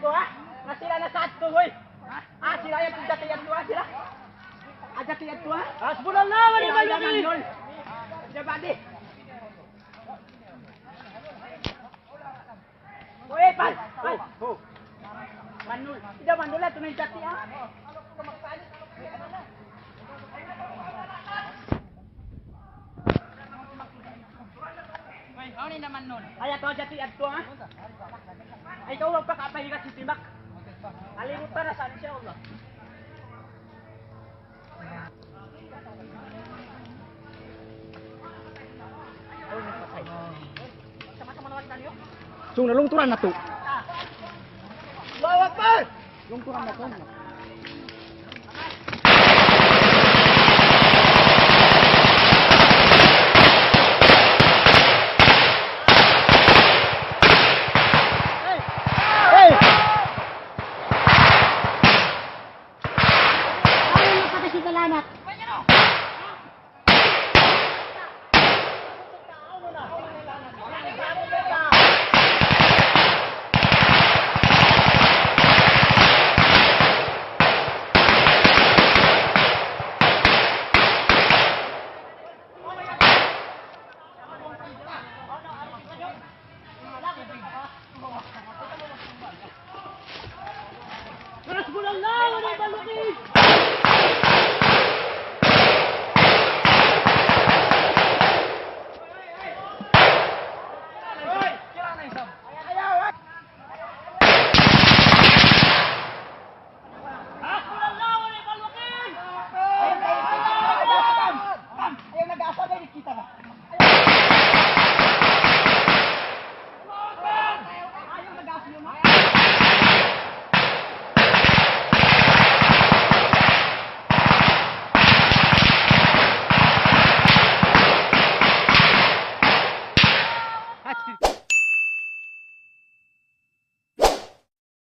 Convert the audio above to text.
ko ha. Na sila na sa ato hoy. Ah sila yan jatian ko ha sila. Jatian ko ha. Hasbunan na wala balok. Jabadi. Hoy pan. Ho. Manul. Ida manul lah tunay jati ha. Ano ni naman nun? Ay, ato jati ato ha? Ay, ikaw wag pa kapahigat si Timak. Alimutan na saan siya, Allah. Sama-sama naman tayo. So, nalungturan na to. Bawag pa! Lungturan na to. Terus bulan lawan balok